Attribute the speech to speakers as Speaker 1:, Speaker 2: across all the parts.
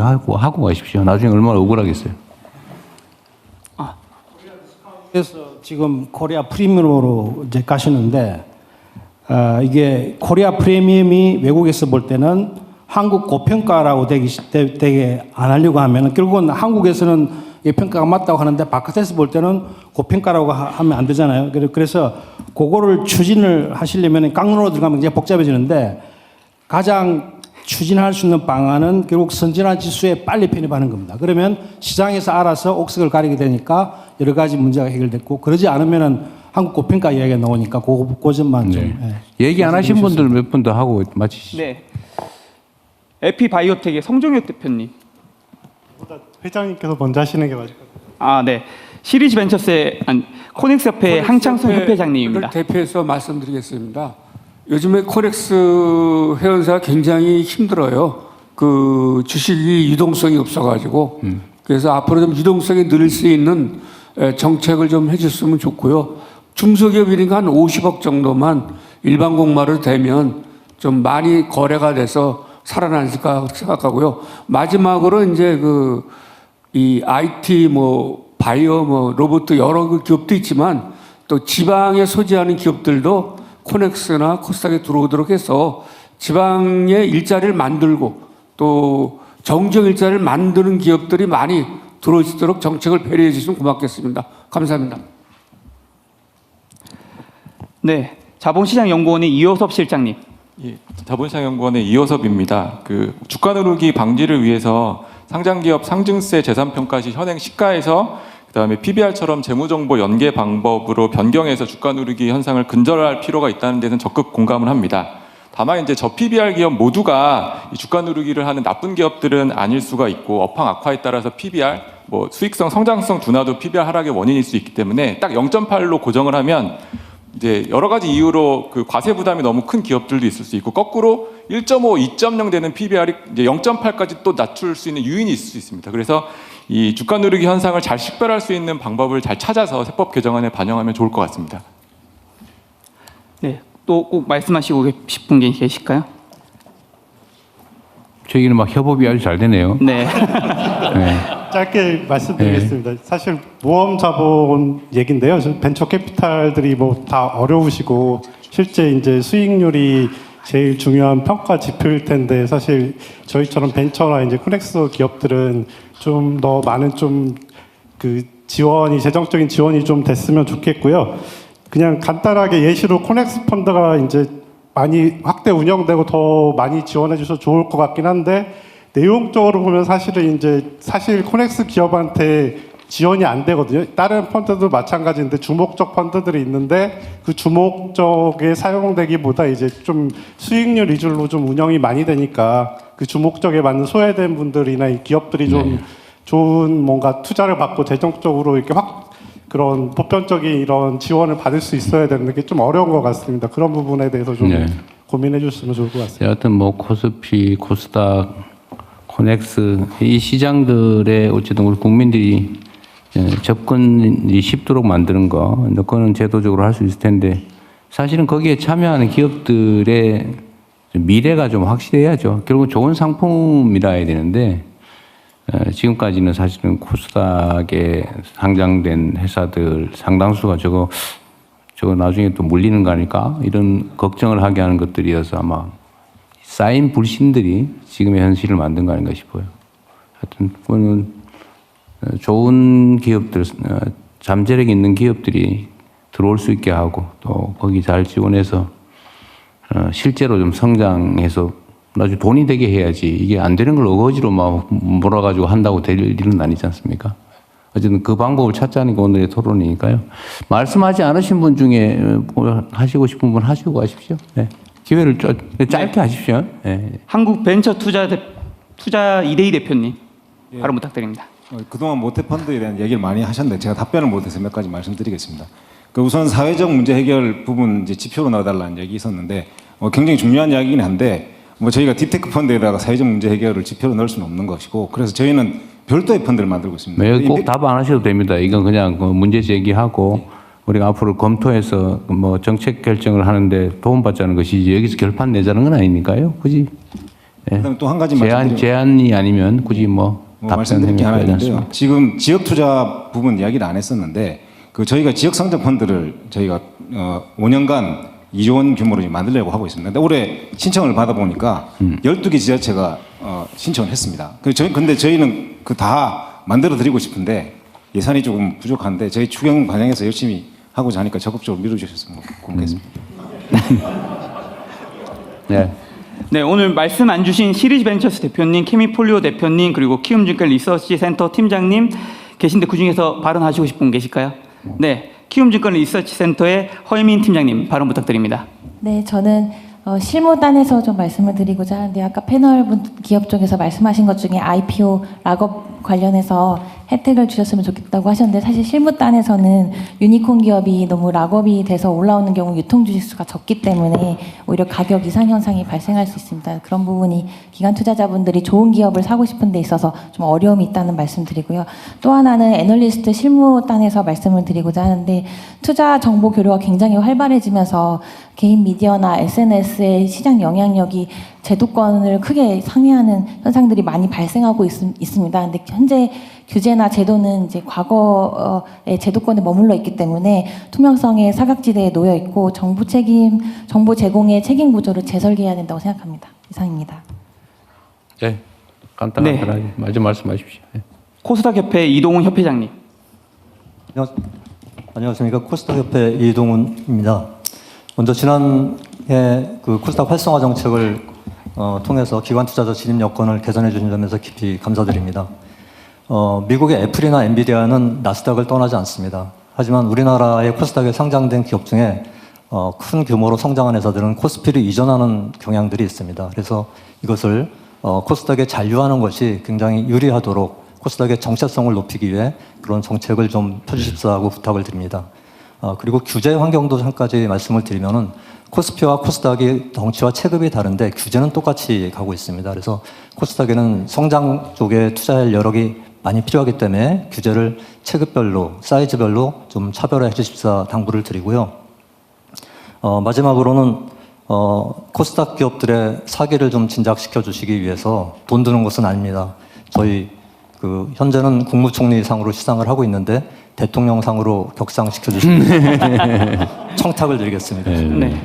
Speaker 1: 하고 가십시오. 나중에 얼마나 억울하겠어요.
Speaker 2: 그래서 지금 코리아 프리미엄으로 이제 가시는데 이게 코리아 프리미엄이 외국에서 볼 때는 한국 고평가라고 되게 안 하려고 하면 결국은 한국에서는 이 평가가 맞다고 하는데 바깥에서 볼 때는 고평가라고 하면 안 되잖아요. 그래서 그거를 추진을 하시려면 깡으로 들어가면 이제 복잡해지는데 가장 추진할 수 있는 방안은 결국 선진화 지수에 빨리 편입하는 겁니다. 그러면 시장에서 알아서 옥석을 가리게 되니까 여러 가지 문제가 해결됐고 그러지 않으면은 한국 고평가 이야기가 나오니까 그 점만 좀
Speaker 1: 얘기 안 하신 분들 몇 분 더 하고 마치시죠.
Speaker 3: 네. 에피바이오텍의 성종혁 대표님.
Speaker 4: 회장님께서 먼저 하시는 게 맞을 것 같아요.
Speaker 3: 아, 네. 시리즈 벤처스의 코넥스 협회 항창성 협회장님입니다.
Speaker 5: 대표해서 말씀드리겠습니다. 요즘에 코넥스 회원사가 굉장히 힘들어요. 그 주식이 유동성이 없어가지고 그래서 앞으로 좀 유동성이 늘 수 있는 정책을 좀 해줬으면 좋고요. 중소기업이니까 한 50억 정도만 일반 공마로 되면 좀 많이 거래가 돼서 살아날까 생각하고요. 마지막으로 이제 이 IT 바이오 로봇 여러 기업도 있지만 또 지방에 소지하는 기업들도 코넥스나 코스닥에 들어오도록 해서 지방에 일자리를 만들고 또 정적 일자리를 만드는 기업들이 많이 들어올 수 있도록 정책을 배려해 주시면 고맙겠습니다. 감사합니다.
Speaker 3: 네. 자본시장연구원의 이호섭 실장님.
Speaker 6: 예, 자본시장연구원의 이호섭입니다. 주가 누르기 방지를 위해서 상장기업 상증세 재산평가 시 현행 시가에서 그다음에 PBR처럼 재무정보 연계 방법으로 변경해서 주가 누르기 현상을 근절할 필요가 있다는 데는 적극 공감을 합니다. 다만 이제 저PBR 기업 모두가 이 주가 누르기를 하는 나쁜 기업들은 아닐 수가 있고 업황 악화에 따라서 PBR, 수익성, 성장성 둔화도 PBR 하락의 원인일 수 있기 때문에 딱 0.8로 고정을 하면 이제 여러 가지 이유로 과세 부담이 너무 큰 기업들도 있을 수 있고 거꾸로 1.5, 2.0 되는 PBR이 이제 0.8까지 또 낮출 수 있는 유인이 있을 수 있습니다. 그래서 이 주가 누르기 현상을 잘 식별할 수 있는 방법을 잘 찾아서 세법 개정안에 반영하면 좋을 것 같습니다.
Speaker 3: 네. 또 꼭 말씀하시고 싶은 게 계실까요?
Speaker 1: 저희는 막 협업이 아주 잘 되네요.
Speaker 3: 네.
Speaker 1: 네.
Speaker 4: 짧게 말씀드리겠습니다. 사실 모험 자본 얘긴데요. 벤처 캐피탈들이 다 어려우시고 실제 이제 수익률이 제일 중요한 평가 지표일 텐데 사실 저희처럼 벤처나 이제 코넥스 기업들은 좀 더 많은 재정적인 지원이 좀 됐으면 좋겠고요. 그냥 간단하게 예시로 코넥스 펀드가 이제 많이 확대 운영되고 더 많이 지원해 주셔서 좋을 것 같긴 한데 내용적으로 보면 사실 코넥스 기업한테 지원이 안 되거든요. 다른 펀드도 마찬가지인데 주목적 펀드들이 있는데 그 주목적에 사용되기보다 이제 좀 수익률 위주로 좀 운영이 많이 되니까 그 주목적에 맞는 소외된 분들이나 이 기업들이 좀 좋은 뭔가 투자를 받고 재정적으로 이렇게 그런 보편적인 이런 지원을 받을 수 있어야 되는데 그게 좀 어려운 것 같습니다. 그런 부분에 대해서 좀 고민해 주시면 좋을 것 같습니다.
Speaker 1: 여하튼 코스피, 코스닥, 코넥스 이 시장들의 어쨌든 우리 국민들이 접근이 쉽도록 만드는 거, 그거는 제도적으로 할 수 있을 텐데 사실은 거기에 참여하는 기업들의 미래가 좀 확실해야죠. 결국 좋은 상품이라 해야 되는데 지금까지는 사실은 코스닥에 상장된 회사들 상당수가 저거 나중에 또 물리는 거 아닐까? 이런 걱정을 하게 하는 것들이어서 아마 쌓인 불신들이 지금의 현실을 만든 거 아닌가 싶어요. 하여튼 그거는 좋은 기업들, 잠재력 있는 기업들이 들어올 수 있게 하고 또 거기 잘 지원해서 실제로 좀 성장해서 나중에 돈이 되게 해야지 이게 안 되는 걸 어거지로 막 몰아가지고 한다고 될 일은 아니지 않습니까? 어쨌든 그 방법을 찾자는 게 오늘의 토론이니까요. 말씀하지 않으신 분 중에 하시고 싶은 분 하시고 가십시오. 네. 기회를 짧게 하십시오. 네.
Speaker 3: 한국 벤처 투자 2대2 대표님. 바로 부탁드립니다.
Speaker 7: 그동안 모태펀드에 대한 얘기를 많이 하셨는데 제가 답변을 못해서 몇 가지 말씀드리겠습니다. 우선 사회적 문제 해결 부분 이제 지표로 넣어달라는 얘기 있었는데 굉장히 중요한 이야기긴 한데 저희가 딥테크 펀드에다가 사회적 문제 해결을 지표로 넣을 수는 없는 것이고 그래서 저희는 별도의 펀드를 만들고 있습니다.
Speaker 1: 네, 꼭 답 안 하셔도 됩니다. 이건 그냥 문제 제기하고 우리가 앞으로 검토해서 정책 결정을 하는데 도움받자는 것이지 여기서 결판 내자는 건 아니니까요. 그지? 예.
Speaker 7: 그다음에 또 한 가지 말씀드리면
Speaker 1: 제안이 아니면 굳이 뭐
Speaker 7: 말씀드릴 게 하나
Speaker 1: 답변하지
Speaker 7: 있는데요.
Speaker 1: 않습니다.
Speaker 7: 지금 지역 투자 부분 이야기를 안 했었는데 그 저희가 지역 상장 펀드를 저희가 5년간 2조 원 규모로 지금 만들려고 하고 있습니다. 근데 올해 신청을 받아 보니까 12개 지자체가 신청을 했습니다. 근데 저희는 그 다 만들어 드리고 싶은데 예산이 조금 부족한데 저희 추경 반영해서 열심히 하고자 하니까 적극적으로 밀어주셨으면 고맙겠습니다.
Speaker 1: 네.
Speaker 3: 네, 오늘 말씀 안 주신 시리즈벤처스 대표님, 케미폴리오 대표님, 그리고 키움증권 리서치 센터 팀장님 계신데 그중에서 발언하시고 싶은 분 계실까요? 네, 키움증권 리서치 센터의 허혜민 팀장님 발언 부탁드립니다.
Speaker 8: 네, 저는 실무단에서 좀 말씀을 드리고자 하는데 아까 패널 기업 쪽에서 말씀하신 것 중에 IPO 락업 관련해서 혜택을 주셨으면 좋겠다고 하셨는데 사실 실무단에서는 유니콘 기업이 너무 락업이 돼서 올라오는 경우 유통 주식수가 적기 때문에 오히려 가격 이상 현상이 발생할 수 있습니다. 그런 부분이 기관 투자자분들이 좋은 기업을 사고 싶은 데 있어서 좀 어려움이 있다는 말씀 드리고요. 또 하나는 애널리스트 실무단에서 말씀을 드리고자 하는데 투자 정보 교류가 굉장히 활발해지면서 개인 미디어나 SNS의 시장 영향력이 제도권을 크게 상회하는 현상들이 많이 발생하고 있습니다. 근데 현재 규제나 제도는 이제 과거의 제도권에 머물러 있기 때문에 투명성의 사각지대에 놓여 있고 정부 제공의 책임 구조를 재설계해야 된다고 생각합니다. 이상입니다.
Speaker 1: 네. 간단하게 마지막 말씀하십시오. 네.
Speaker 3: 코스닥 협회 이동훈 협회장님.
Speaker 9: 안녕하십니까. 코스닥 협회 이동훈입니다. 먼저 지난해 그 코스닥 활성화 정책을 통해서 기관 투자자 진입 여건을 개선해 주신 점에서 깊이 감사드립니다. 미국의 애플이나 엔비디아는 나스닥을 떠나지 않습니다. 하지만 우리나라의 코스닥에 상장된 기업 중에 큰 규모로 성장한 회사들은 코스피를 이전하는 경향들이 있습니다. 그래서 이것을 코스닥에 잔류하는 것이 굉장히 유리하도록 코스닥의 정체성을 높이기 위해 그런 정책을 좀 펴주십사고 부탁을 드립니다. 그리고 규제 환경도 한 가지 말씀을 드리면은 코스피와 코스닥이 덩치와 체급이 다른데 규제는 똑같이 가고 있습니다. 그래서 코스닥에는 성장 쪽에 투자할 여력이 많이 필요하기 때문에 규제를 체급별로, 사이즈별로 좀 차별화해 주십사 당부를 드리고요. 마지막으로는 코스닥 기업들의 사기를 좀 진작시켜 주시기 위해서 돈 드는 것은 아닙니다. 저희 현재는 국무총리상으로 시상을 하고 있는데 대통령상으로 격상시켜 주시면 청탁을 드리겠습니다.
Speaker 3: 네.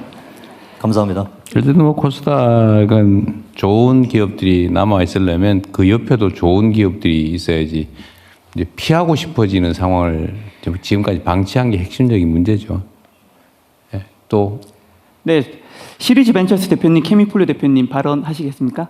Speaker 9: 감사합니다.
Speaker 1: 어쨌든 뭐 코스닥은 좋은 기업들이 남아 있으려면 그 옆에도 좋은 기업들이 있어야지 이제 피하고 싶어지는 상황을 지금까지 방치한 게 핵심적인 문제죠. 네. 또
Speaker 3: 네, 시리즈벤처스 대표님, 케미폴리오 대표님 발언하시겠습니까?